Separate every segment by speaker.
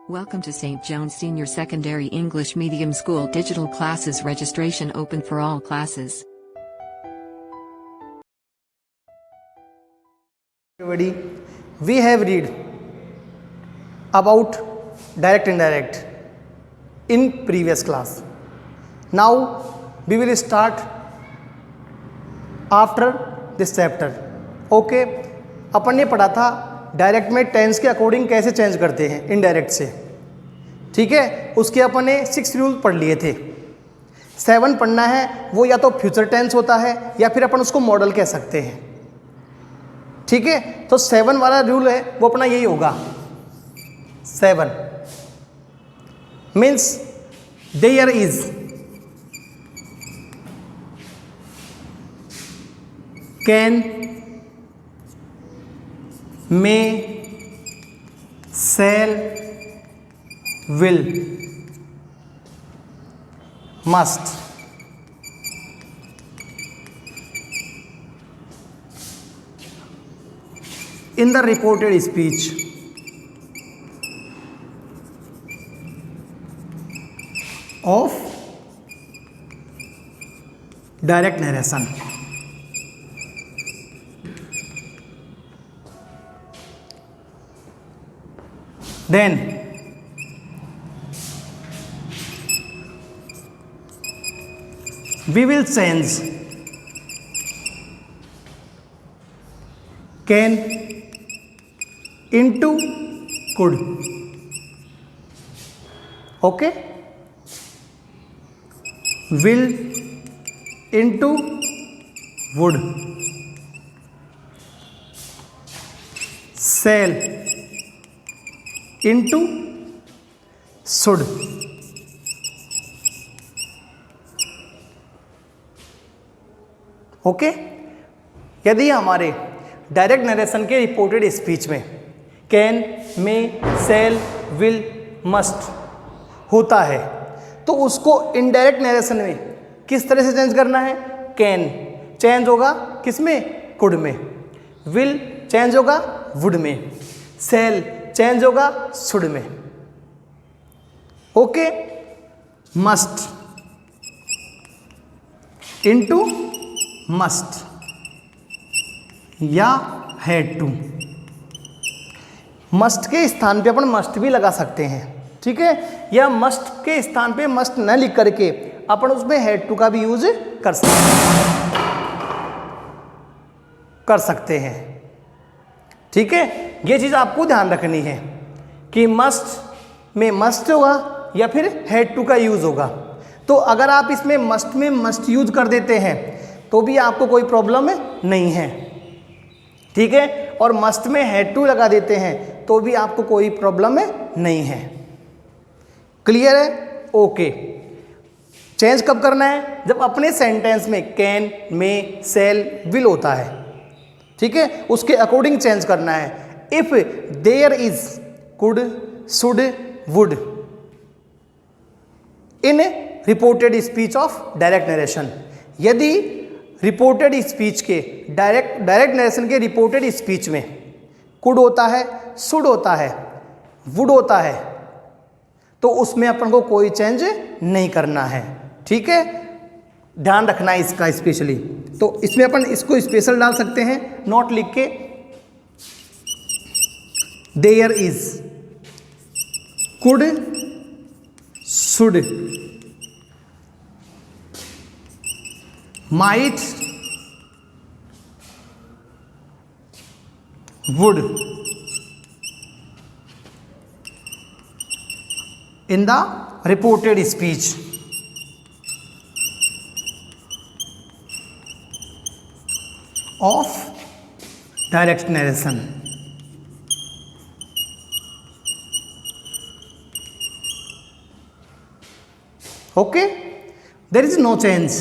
Speaker 1: Welcome to St. John's Senior Secondary English Medium School Digital Classes. Registration open for all classes.
Speaker 2: Everybody, we have read about direct indirect in previous class. Now we will start after this chapter. Okay, अपन ने पढ़ा था direct में tense के according कैसे change करते हैं indirect से, ठीक है। उसके अपन ने 6 रूल पढ़ लिए थे। 7 पढ़ना है, वो या तो फ्यूचर टेंस होता है या फिर अपन उसको मॉडल कह सकते हैं, ठीक है। तो 7 वाला रूल है वो अपना यही होगा। 7 means there is, can, may, shall, will, must. In the reported speech of direct narration, then we will change can into could. Okay, will into would, shall into should. Okay, यदि हमारे direct narration के reported speech में can, may, shall, will, must होता है तो उसको indirect narration में किस तरह से चेंज करना है। कैन चेंज होगा किस में, कुड में। विल चेंज होगा वुड में। शैल चेंज होगा शुड में। ओके, मस्ट इनटू मस्ट या हैड टू। मस्ट के स्थान पे अपन मस्ट भी लगा सकते हैं, ठीक है। या मस्ट के स्थान पे मस्ट न लिख करके अपन उसमें हैड टू का भी यूज कर सकते हैं, ठीक है। ये चीज़ आपको ध्यान रखनी है कि मस्ट में मस्ट होगा या फिर हैड टू का यूज़ होगा। तो अगर आप इसमें मस्ट में मस्ट यूज कर देते हैं तो भी आपको कोई प्रॉब्लम नहीं है, ठीक है। और मस्ट में हैड टू लगा देते हैं तो भी आपको कोई प्रॉब्लम नहीं है। क्लियर है? ओके। चेंज कब करना है, जब अपने सेंटेंस में कैन, मे, शैल, विल होता है, ठीक है, उसके अकॉर्डिंग चेंज करना है। If there is, could, should, would in reported speech of direct narration. यदि रिपोर्टेड स्पीच के डायरेक्ट नरेशन के रिपोर्टेड स्पीच में कुड होता है, शुड होता है, वुड होता है तो उसमें अपन को कोई चेंज नहीं करना है, ठीक है। ध्यान रखना है इसका स्पेशली। तो इसमें अपन इसको स्पेशल डाल सकते हैं नोट लिख के। There is, could, should, might, would in the reported speech of direct narration. Okay, there is no change.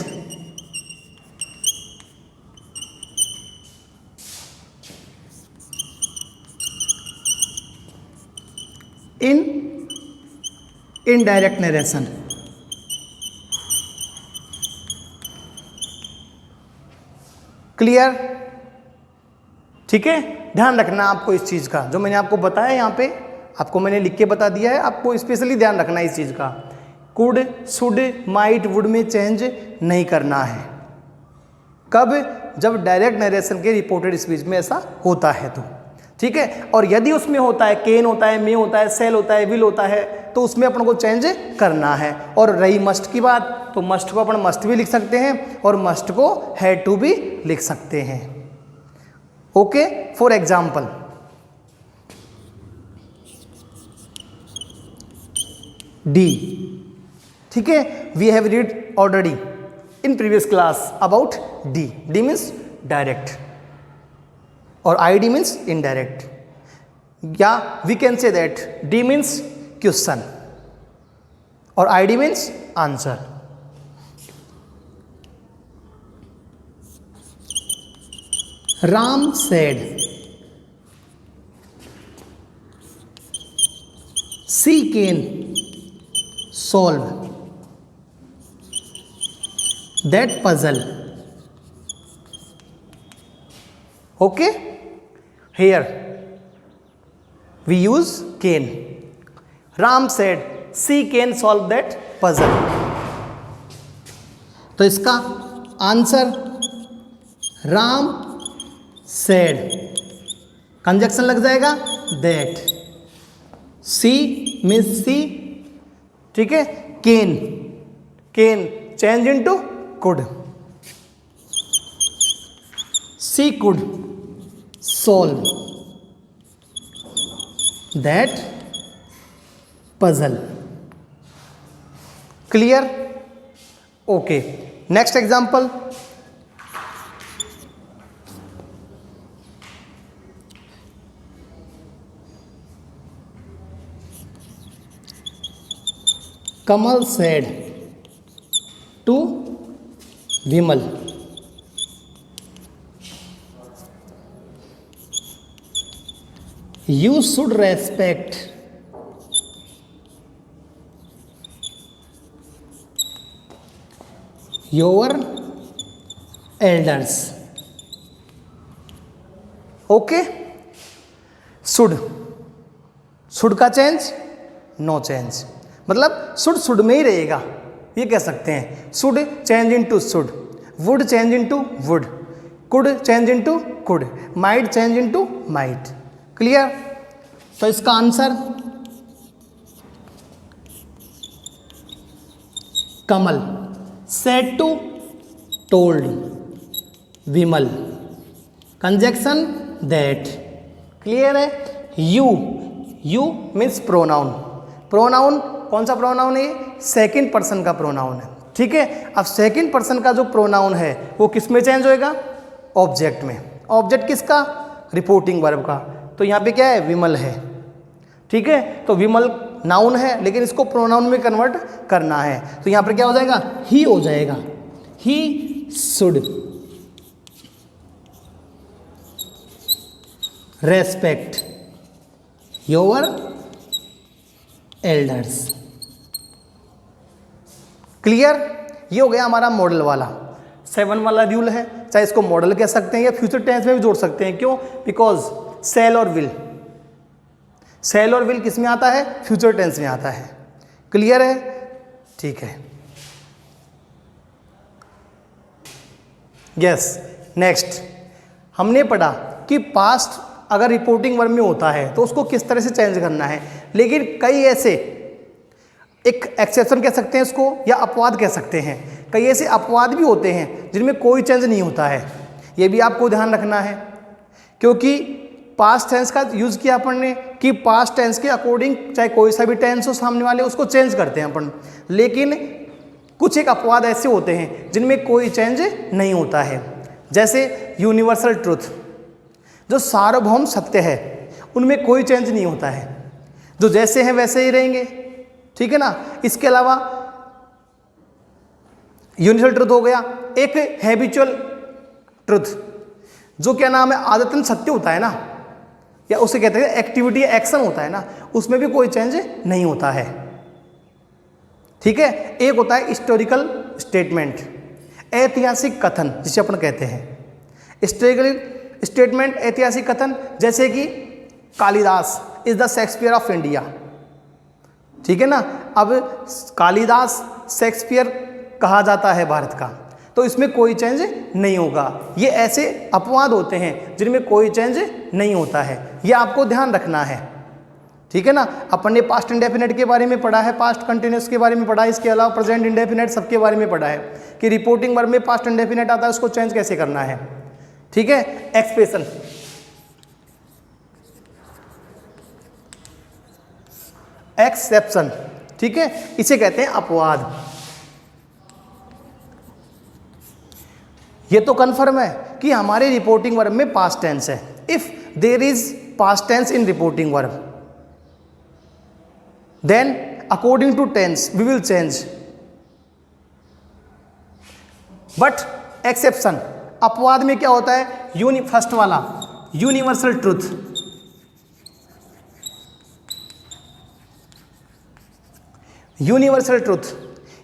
Speaker 2: In indirect narration, clear, ठीक है। ध्यान रखना आपको इस चीज़ का, जो मैंने आपको बताया यहाँ पे आपको मैंने लिख के बता दिया है, आपको स्पेशली ध्यान रखना है इस चीज़ का। कुड, शुड, माइट, वुड में चेंज नहीं करना है। कब? जब डायरेक्ट नरेशन के रिपोर्टेड स्पीच में ऐसा होता है तो, ठीक है। और यदि उसमें होता है कैन होता है, मे होता है, सेल होता है, विल होता है, तो उसमें अपन को चेंज करना है। और रही मस्ट की बात, तो मस्ट को अपन मस्ट भी लिख सकते हैं और मस्ट को हैड टू भी लिख सकते हैं। ओके, फॉर एग्जाम्पल डी, ठीक है, we have read already in previous class about D. D means direct और ID मीन्स इनडायरेक्ट, या we can say that D means question और ID means answer. Ram said she can solve that puzzle. Okay, here we use can. Ram said she can solve that puzzle. तो इसका answer Ram said, conjunction लग जाएगा that, she means she, ठीक है, can, can change into could, she could solve that puzzle. Clear? Okay. Next example. Kamal said to Vimal, you should respect your elders. Okay, should का change no change, मतलब should में ही रहेगा, ये कह सकते हैं। Should change into should, would change into would, could change into could, might change into might. Clear? तो इसका answer Kamal said to told Vimal, conjunction that. Clear है? यू मीन्स प्रोनाउन, प्रोनाउन कौन सा प्रोनाउन है? सेकंड पर्सन का pronoun है, ठीक है। अब सेकंड पर्सन का जो प्रोनाउन है वो किस में चेंज होएगा? ऑब्जेक्ट में। ऑब्जेक्ट किसका? रिपोर्टिंग वर्ब का। तो यहाँ पे क्या है? विमल है, ठीक है। तो विमल नाउन है लेकिन इसको प्रोनाउन में कन्वर्ट करना है, तो यहाँ पर क्या हो जाएगा? ही हो जाएगा। He should respect your elders. Clear? ये हो गया हमारा मॉडल वाला 7 वाला रूल है। चाहे इसको मॉडल कह सकते हैं या फ्यूचर टेंस में भी जोड़ सकते हैं। क्यों? बिकॉज सेल और विल, सेल और विल किस में आता है? फ्यूचर टेंस में आता है। क्लियर है? ठीक है। यस, नेक्स्ट हमने पढ़ा कि पास्ट अगर रिपोर्टिंग वर्ब में होता है तो उसको किस तरह से चेंज करना है, लेकिन कई ऐसे, एक एक्सेप्शन कह सकते हैं इसको या अपवाद कह सकते हैं, कई ऐसे अपवाद भी होते हैं जिनमें कोई चेंज नहीं होता है। ये भी आपको ध्यान रखना है, क्योंकि पास्ट टेंस का यूज़ किया अपन ने कि पास्ट टेंस के अकॉर्डिंग चाहे कोई सा भी टेंस हो सामने वाले उसको चेंज करते हैं अपन, लेकिन कुछ एक अपवाद ऐसे होते हैं जिनमें कोई चेंज नहीं होता है। जैसे यूनिवर्सल ट्रुथ, जो सार्वभौम सत्य है उनमें कोई चेंज नहीं होता है, जो जैसे हैं वैसे ही रहेंगे, ठीक है ना। इसके अलावा यूनिवर्सल ट्रुथ हो गया, एक हैबिचुअल ट्रुथ जो क्या नाम है आदतन सत्य होता है ना, या उसे कहते हैं एक्टिविटी एक्शन होता है ना, उसमें भी कोई चेंज नहीं होता है, ठीक है। एक होता है हिस्टोरिकल स्टेटमेंट, ऐतिहासिक कथन जिसे अपन कहते हैं। हिस्टोरिकल स्टेटमेंट, ऐतिहासिक कथन, जैसे कि Kalidas is the Shakespeare of India. ठीक है ना। अब कालिदास शेक्सपियर कहा जाता है भारत का, तो इसमें कोई चेंज नहीं होगा। ये ऐसे अपवाद होते हैं जिनमें कोई चेंज नहीं होता है, ये आपको ध्यान रखना है। ठीक है ना। अपन ने पास्ट इंडेफिनेट के बारे में पढ़ा है, पास्ट कंटिन्यूस के बारे में पढ़ा है, इसके अलावा प्रेजेंट इंडेफिनेट सबके बारे में पढ़ा है कि रिपोर्टिंग वर्ब में पास्ट इंडेफिनेट आता है, उसको चेंज कैसे करना है। ठीक है। एक्सप्रेशन, एक्सेप्शन, ठीक है, इसे कहते हैं अपवाद। ये तो कन्फर्म है कि हमारे रिपोर्टिंग वर्ब में पास्ट टेंस है। If there is past tense in reporting verb, then according to tense we will change, but exception, अपवाद में क्या होता है, फर्स्ट वाला यूनिवर्सल ट्रूथ, यूनिवर्सल ट्रूथ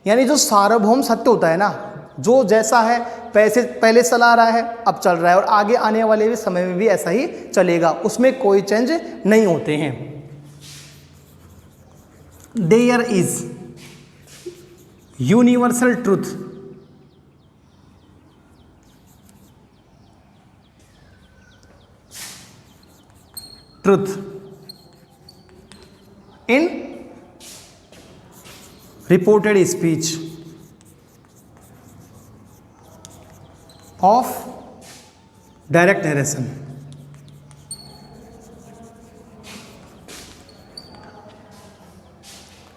Speaker 2: यानी जो सार्वभौम सत्य होता है ना, जो जैसा है पहले चला रहा है, अब चल रहा है और आगे आने वाले भी समय में भी ऐसा ही चलेगा, उसमें कोई चेंज नहीं होते हैं। There is universal truth, in reported speech of direct narration।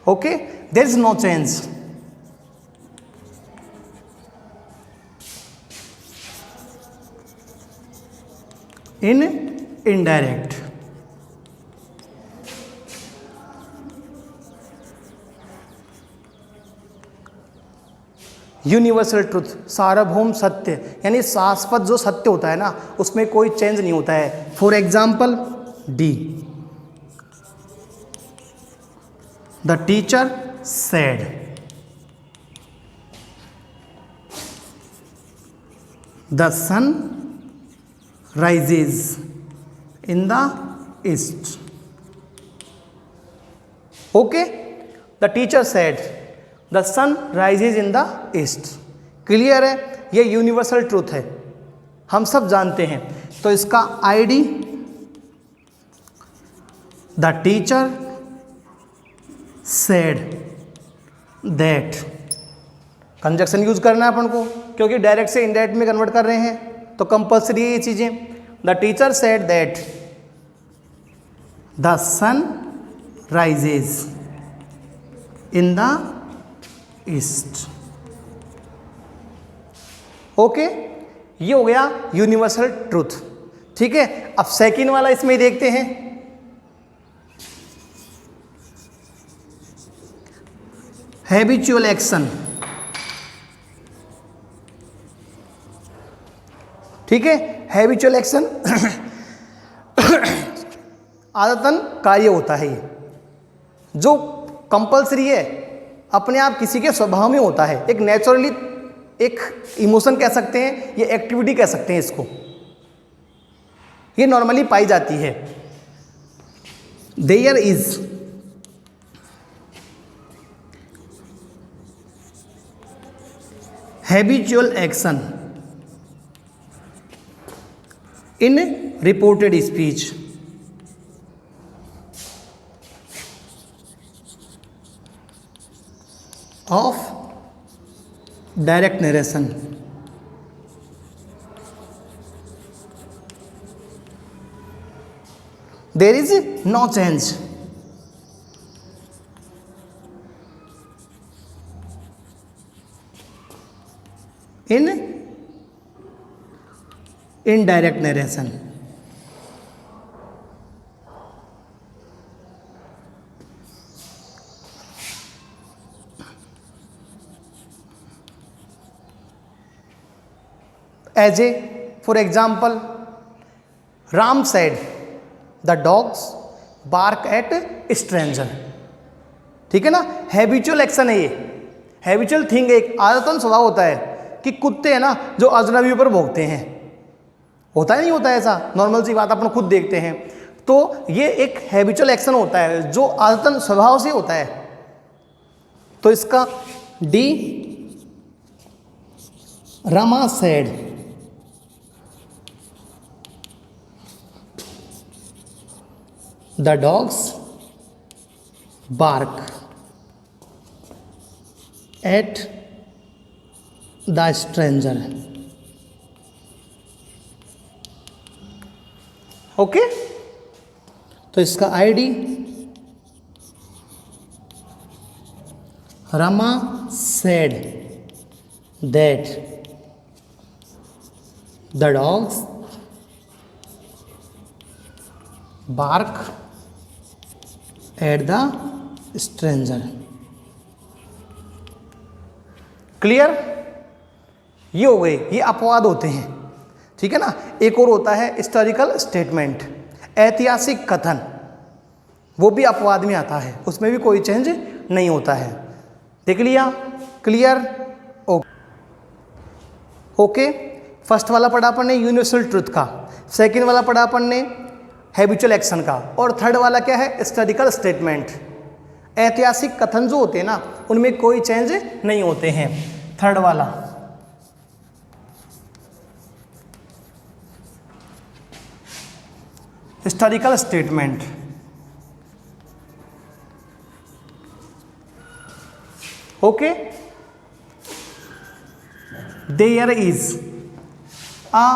Speaker 2: Okay, there is no change। in indirect, universal truth, सार्वभौम सत्य यानी शाश्वत जो सत्य होता है ना, उसमें कोई चेंज नहीं होता है। For example D, The teacher said, the sun rises in the east। Okay, the teacher said, the sun rises in the east। Clear है, ये यूनिवर्सल ट्रूथ है, हम सब जानते हैं। तो इसका ID the teacher said that, conjunction use करना है अपन को, क्योंकि डायरेक्ट से इनडायरेक्ट में कन्वर्ट कर रहे हैं तो कंपल्सरी है ये चीजें। The teacher said that the sun rises in the east। Okay, ये हो गया यूनिवर्सल ट्रूथ। ठीक है। अब सेकंड वाला इसमें देखते हैं, हैबिचुअल एक्शन। ठीक है। हैबिचुअल एक्शन आदतन कार्य होता है, ये जो कंपल्सरी है, अपने आप किसी के स्वभाव में होता है, एक नेचुरली एक इमोशन कह सकते हैं, ये एक्टिविटी कह सकते हैं इसको, ये नॉर्मली पाई जाती है। There is habitual action in reported speech of direct narration। There is no change। in indirect narration। As a for example, Ram said the dogs bark at stranger। ठीक है ना। हैबिचुअल एक्शन है ये, habitual thing, एक आदतन स्वभाव होता है कि कुत्ते हैं ना जो अजनबियों पर भौंकते हैं, होता है नहीं होता है ऐसा, नॉर्मल सी बात अपन खुद देखते हैं। तो ये एक हैबिचुअल एक्शन होता है जो आदतन स्वभाव से होता है। तो इसका D, Rama said, the dogs bark at the stranger. Okay, तो इसका ID Rama said that the dogs bark at the stranger. Clear? ये हो गए, ये अपवाद होते हैं, ठीक है ना। एक और होता है हिस्टोरिकल स्टेटमेंट, ऐतिहासिक कथन, वो भी अपवाद में आता है, उसमें भी कोई चेंज नहीं होता है। देख लिया? क्लियर? ओके। फर्स्ट वाला पढ़ा अपन ने यूनिवर्सल ट्रुथ का, सेकंड वाला पढ़ा अपन ने हैबिचुअल एक्शन का, और थर्ड वाला क्या है? Historical statement. ऐतिहासिक कथन जो होते हैं ना, उनमें कोई चेंज नहीं होते हैं। थर्ड वाला historical statement. Okay, there is a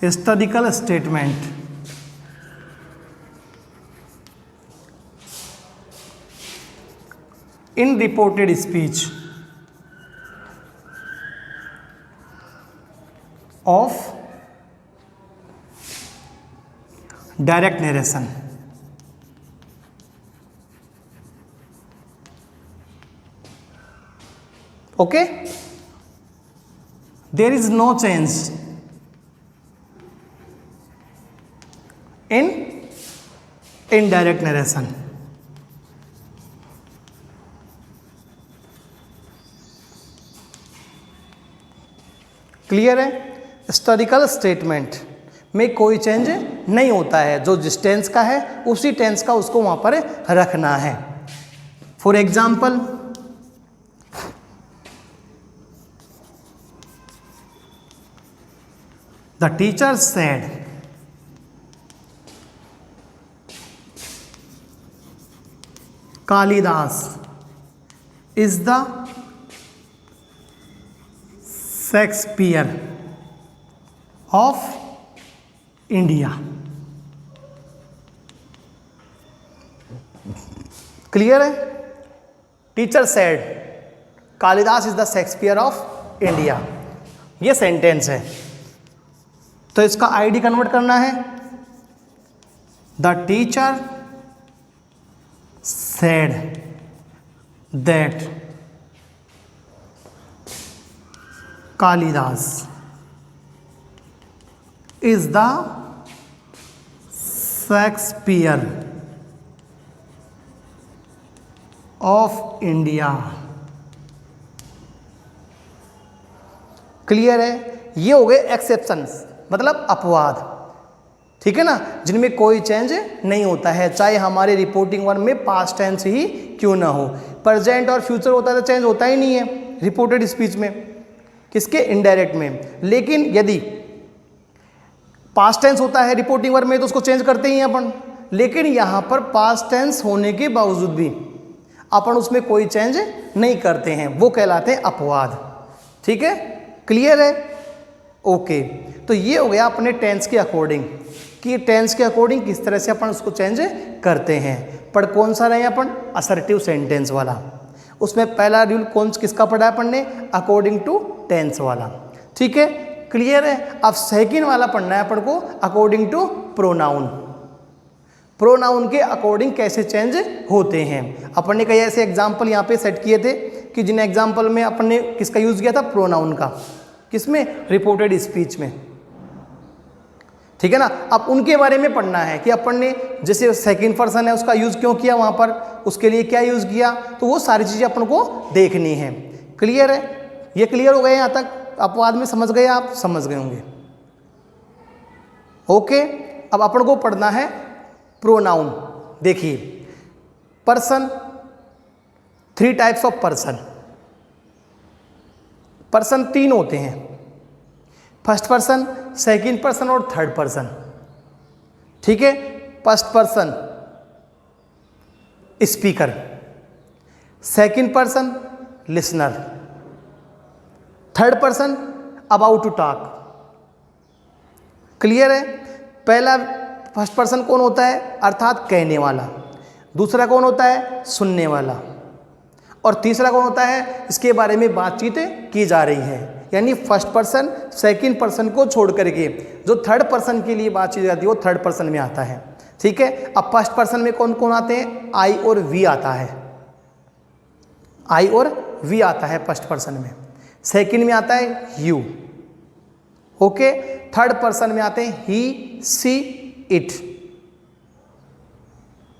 Speaker 2: historical statement in reported speech of direct narration। Okay, there is no change in indirect narration। Clear है? हिस्टोरिकल स्टेटमेंट में कोई चेंज नहीं होता है, जो जिस टेंस का है उसी टेंस का उसको वहां पर रखना है। For example, the teacher said Kalidas is the Shakespeare of India. Clear है? Teacher said Kalidas is the Shakespeare of India, ये सेंटेंस है। तो इसका आईडी कन्वर्ट करना है, the teacher said that Kalidas is the Shakespeare of India. Clear है? ये हो गए एक्सेप्शंस, मतलब अपवाद, ठीक है ना, जिनमें कोई चेंज नहीं होता है, चाहे हमारे रिपोर्टिंग वन में पास्ट टेंस ही क्यों ना हो। प्रेजेंट और फ्यूचर होता है तो चेंज होता ही नहीं है रिपोर्टेड स्पीच में, किसके? इनडायरेक्ट में। लेकिन यदि पास्ट टेंस होता है रिपोर्टिंग वर्ब में तो उसको चेंज करते ही हैं अपन, लेकिन यहाँ पर पास्ट टेंस होने के बावजूद भी अपन उसमें कोई चेंज नहीं करते हैं, वो कहलाते हैं अपवाद। ठीक है? क्लियर है? ओके, तो ये हो गया अपने टेंस के अकॉर्डिंग कि टेंस के अकॉर्डिंग किस तरह से अपन उसको चेंज करते हैं। पर कौन सा रहे अपन? असर्टिव सेंटेंस वाला। उसमें पहला रूल किसका पढ़ा है अपन ने? अकॉर्डिंग टू टेंस वाला। ठीक है? क्लियर है? अब सेकंड वाला पढ़ना है अपन को अकॉर्डिंग टू प्रोनाउन। प्रोनाउन के अकॉर्डिंग कैसे चेंज होते हैं। अपन ने कई ऐसे एग्जाम्पल यहाँ पे सेट किए थे कि जिन एग्जाम्पल में अपन ने किसका यूज़ किया था? प्रोनाउन का। किसमें? रिपोर्टेड स्पीच में। ठीक है ना? अब उनके बारे में पढ़ना है कि अपन ने जैसे सेकंड पर्सन है उसका यूज़ क्यों किया वहाँ पर, उसके लिए क्या यूज़ किया, तो वो सारी चीज़ें अपन को देखनी है। क्लियर है? ये क्लियर हो गए यहाँ तक? अपवाद में समझ गए आप? समझ गए होंगे। ओके, अब अपन को पढ़ना है प्रोनाउन। देखिए person, 3 types of person. Person 3 होते हैं, फर्स्ट पर्सन, सेकंड पर्सन और थर्ड पर्सन। ठीक है, first person speaker, second person listener, third person about to talk. Clear है? पहला फर्स्ट पर्सन कौन होता है, अर्थात कहने वाला। दूसरा कौन होता है, सुनने वाला। और तीसरा कौन होता है, इसके बारे में बातचीत की जा रही है। यानी फर्स्ट पर्सन सेकंड पर्सन को छोड़ करके जो थर्ड पर्सन के लिए बातचीत जाती है वो थर्ड पर्सन में आता है। ठीक है, अब फर्स्ट पर्सन में कौन कौन आते हैं, आई और वी आता है। आई और वी आता है फर्स्ट पर्सन में। सेकंड में आता है यू। ओके, थर्ड पर्सन में आते हैं ही, सी, इट,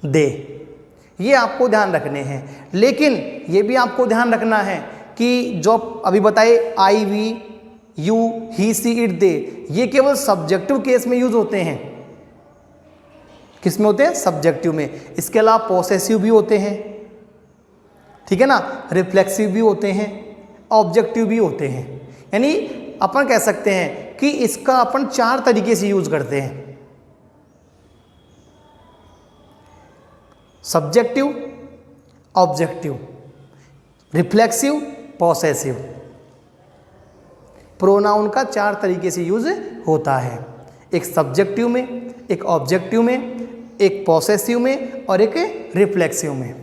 Speaker 2: दे। ये आपको ध्यान रखने हैं। लेकिन ये भी आपको ध्यान रखना है कि जो अभी बताए I, we, you, he, she, it, they, ये केवल सब्जेक्टिव केस में यूज होते हैं। किस में होते हैं, सब्जेक्टिव में। इसके अलावा पॉसेसिव भी होते हैं, ठीक है ना, रिफ्लेक्सिव भी होते हैं, ऑब्जेक्टिव भी होते हैं। यानी अपन कह सकते हैं कि इसका अपन 4 तरीके से यूज करते हैं, subjective, objective, reflexive, possessive. Pronoun का 4 तरीके से यूज होता है, एक सब्जेक्टिव में, एक ऑब्जेक्टिव में, एक पॉसेसिव में और एक रिफ्लेक्सिव में।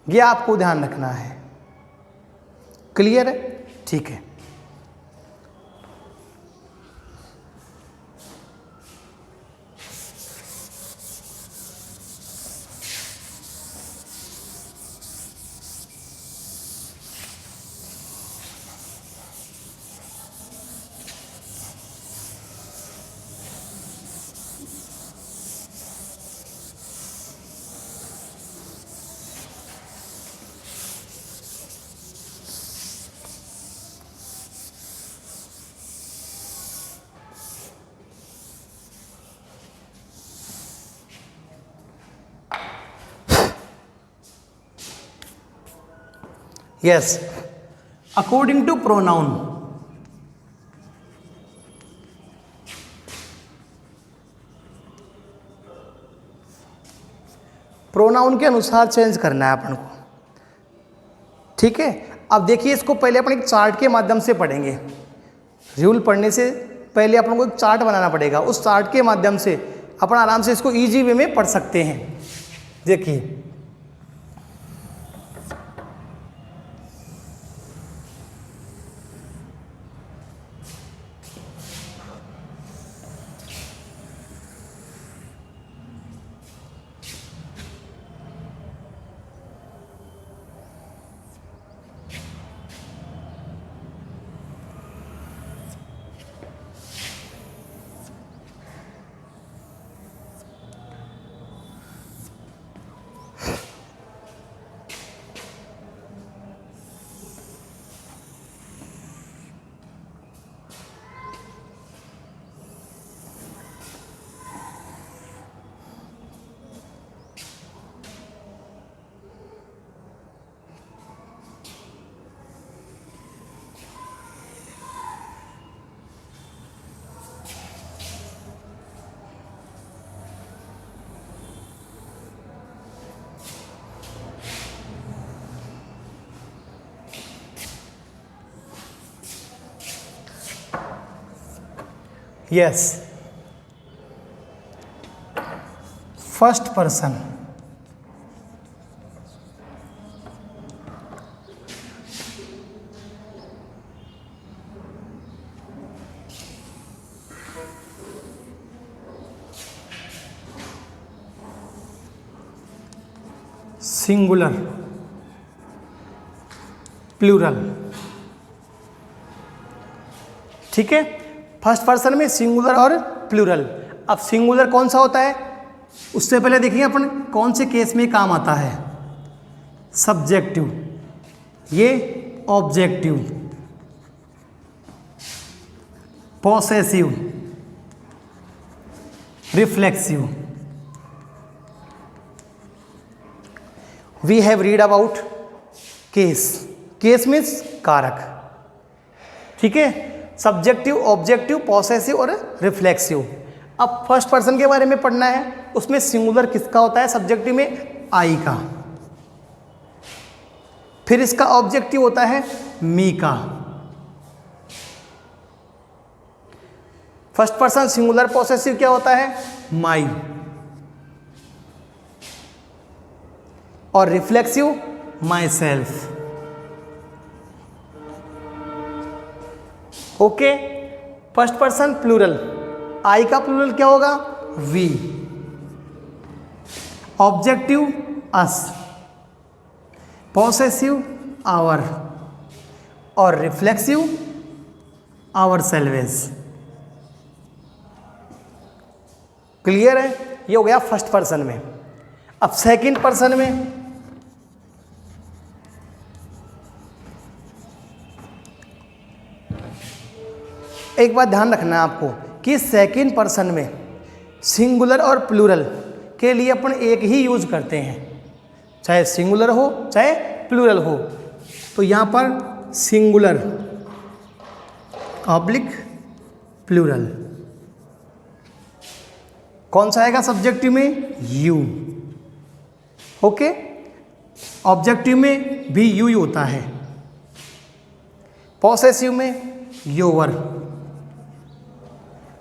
Speaker 2: यह आपको ध्यान रखना है। क्लियर है? ठीक है। Yes, according to pronoun, pronoun के अनुसार चेंज करना है अपन को। ठीक है, अब देखिए इसको पहले अपन एक चार्ट के माध्यम से पढ़ेंगे। रूल पढ़ने से पहले अपन को एक चार्ट बनाना पड़ेगा। उस चार्ट के माध्यम से अपन आराम से इसको इजी वे में पढ़ सकते हैं। देखिए yes, first person, singular, plural. ठीक है, फर्स्ट पर्सन में सिंगुलर और प्लूरल। अब सिंगुलर कौन सा होता है, उससे पहले देखिए अपन कौन से केस में काम आता है। सब्जेक्टिव, ये objective, possessive, reflexive. We have read about case. Case means कारक. ठीक है, सब्जेक्टिव, ऑब्जेक्टिव, पॉसेसिव और रिफ्लेक्सिव. अब फर्स्ट पर्सन के बारे में पढ़ना है. उसमें सिंगुलर किसका होता है? सब्जेक्टिव में आई का. फिर इसका ऑब्जेक्टिव होता है मी का. फर्स्ट पर्सन सिंगुलर पॉसेसिव क्या होता है? माई. और reflexive myself. Okay. First person plural, I का प्लूरल क्या होगा? We. Objective us, possessive our और रिफ्लेक्सिव आवर सेल्वेज. क्लियर है? ये हो गया फर्स्ट पर्सन में. अब सेकंड पर्सन में एक बात ध्यान रखना है आपको कि सेकंड पर्सन में सिंगुलर और प्लूरल के लिए अपन एक ही यूज करते हैं, चाहे सिंगुलर हो चाहे प्लूरल हो. तो यहां पर सिंगुलर ऑब्लिक प्लूरल. कौन सा आएगा सब्जेक्टिव में? यू. ओके. ऑब्जेक्टिव में भी यू ही होता है. पॉसेसिव में योवर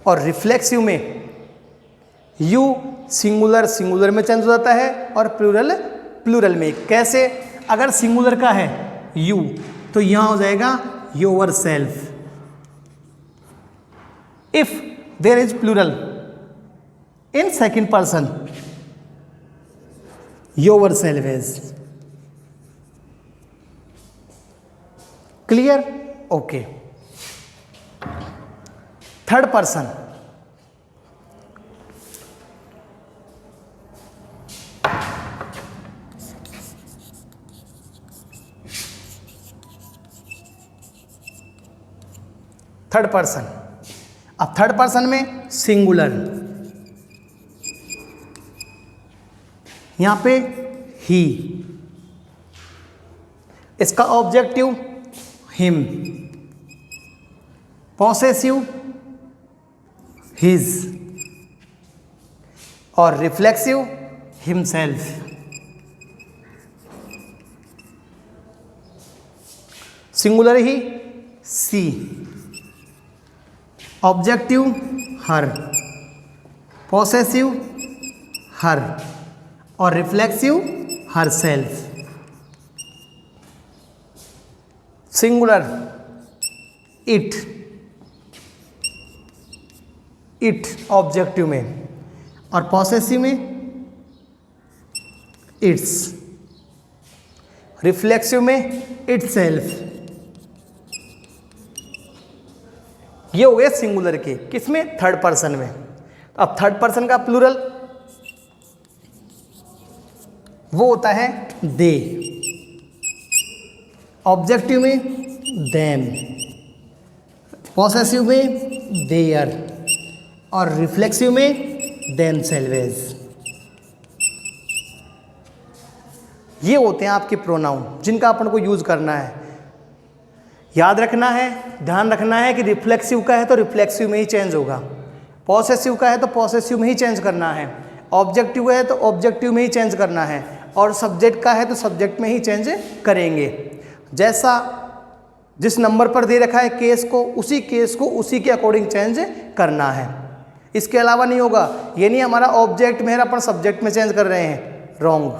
Speaker 2: और रिफ्लेक्सिव में यू सिंगुलर सिंगुलर में चेंज हो जाता है और प्लूरल प्लूरल में. कैसे? अगर सिंगुलर का है यू तो यहां हो जाएगा yourself. If there is plural in second person yourselves. Clear? Okay. Third person, third person. अब थर्ड पर्सन में सिंगुलर, यहां पे ही. इसका ऑब्जेक्टिव हिम, पॉसेसिव हिज और रिफ्लेक्सिव हिमसेल्फ. सिंगुलर ही she, objective her, possessive her और reflexive herself. Singular it, it objective में और पॉसेसिव में इट्स, रिफ्लेक्सिव में इट सेल्फ. ये हो गए सिंगुलर के. किसमें? थर्ड पर्सन में. अब थर्ड पर्सन का प्लूरल वो होता है दे. ऑब्जेक्टिव में देम, पॉसेसिव में देयर और रिफ्लेक्सिव में देम सेल्वेज. ये होते हैं आपके प्रोनाउन जिनका अपन को यूज करना है. याद रखना है, ध्यान रखना है कि रिफ्लेक्सिव का है तो रिफ्लेक्सिव में ही चेंज होगा, पॉसेसिव का है तो पॉसेसिव में ही चेंज करना है, ऑब्जेक्टिव है तो ऑब्जेक्टिव में ही चेंज करना है और सब्जेक्ट का है तो सब्जेक्ट में ही चेंज करेंगे. जैसा जिस नंबर पर दे रखा है केस को, उसी केस को उसी के अकॉर्डिंग चेंज करना है. इसके अलावा नहीं होगा. ये नहीं हमारा ऑब्जेक्ट में है अपन सब्जेक्ट में चेंज कर रहे हैं. रॉन्ग.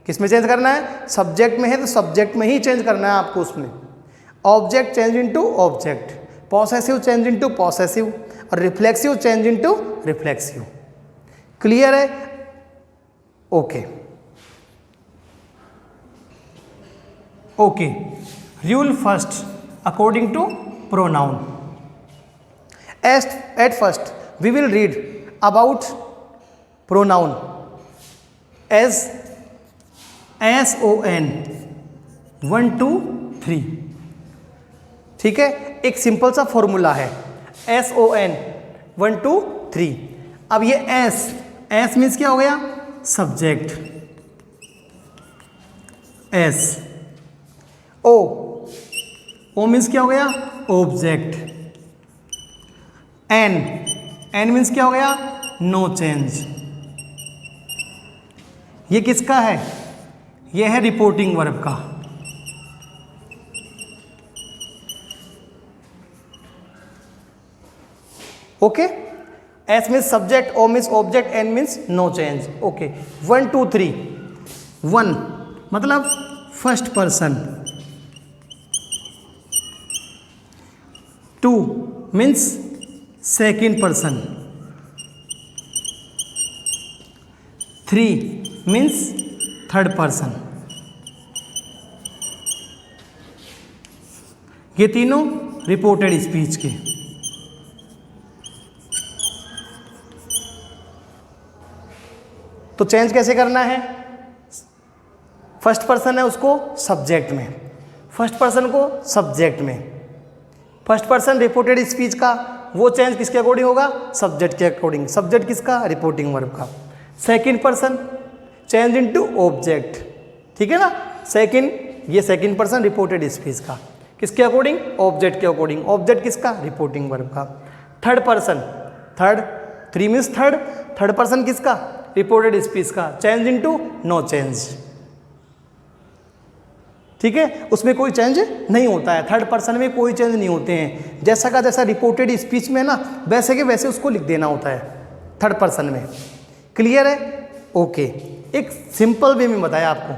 Speaker 2: किस में चेंज करना है? सब्जेक्ट में है तो सब्जेक्ट में ही चेंज करना है आपको. उसमें object change into object, possessive change into possessive और reflexive change into reflexive. Clear है? Okay. Okay. Rule first according to pronoun. At first we will read about pronoun as SON 1 2 3. ठीक है, एक सिंपल सा फॉर्मूला है SON 1 2 3. अब ये S, S means क्या हो गया? Subject, S. O, O means क्या हो गया? ऑब्जेक्ट। एन, एन मीन्स क्या हो गया? No change. ये किसका है? ये है रिपोर्टिंग वर्ब का। Okay, S means subject, O means object, N means no change. Okay, 1 2 3। 1 मतलब first person, 2 means second person, 3 means third person. ये तीनों रिपोर्टेड स्पीच के। तो चेंज कैसे करना है? फर्स्ट पर्सन है उसको सब्जेक्ट में, फर्स्ट पर्सन को सब्जेक्ट में। फर्स्ट पर्सन रिपोर्टेड स्पीच का, वो चेंज किसके अकॉर्डिंग होगा? सब्जेक्ट के अकॉर्डिंग। सब्जेक्ट किसका? रिपोर्टिंग वर्ब का। Second person change into object, ठीक है ना? सेकंड, ये सेकंड पर्सन रिपोर्टेड स्पीच का, किसके अकॉर्डिंग? ऑब्जेक्ट के अकॉर्डिंग। ऑब्जेक्ट किसका? रिपोर्टिंग वर्ब का। Third person, third, 3 means third, third person किसका? रिपोर्टेड स्पीच का। चेंज इनटू नो चेंज, ठीक है? उसमें कोई चेंज नहीं होता है, थर्ड पर्सन में कोई चेंज नहीं होते हैं। जैसा का जैसा रिपोर्टेड स्पीच में ना, वैसे के वैसे उसको लिख देना होता है थर्ड पर्सन में। क्लियर है? ओके, एक सिंपल वे में बताया आपको,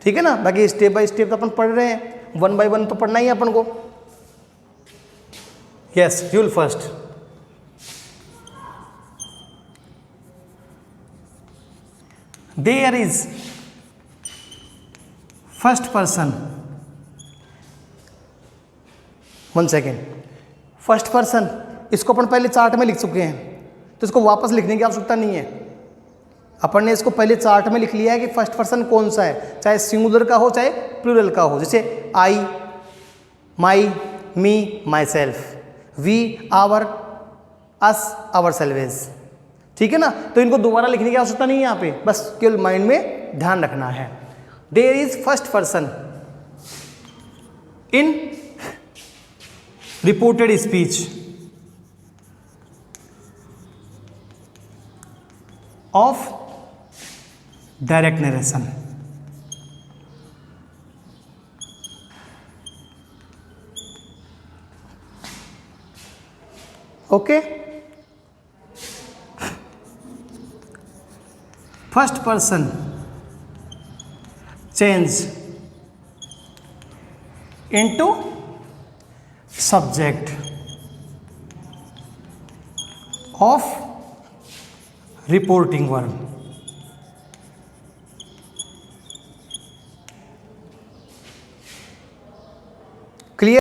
Speaker 2: ठीक है ना? बाकी स्टेप बाय स्टेप तो अपन पढ़ रहे हैं, 1 by 1 तो पढ़ना ही है अपन को। Yes, dual first. There is first person, 1 second. First person इसको अपन पहले चार्ट में लिख चुके हैं, तो इसको वापस लिखने की आवश्यकता नहीं है। अपन ने इसको पहले चार्ट में लिख लिया है कि फर्स्ट पर्सन कौन सा है, चाहे सिंगुलर का हो चाहे प्लूरल का हो। जैसे I, my, me, myself, we, our, us, ourselves, ठीक है ना? तो इनको दोबारा लिखने की आवश्यकता नहीं है यहाँ पे, बस केवल माइंड में ध्यान रखना है। There is first person in reported speech of direct narration. Okay, first person change into subject of reporting verb.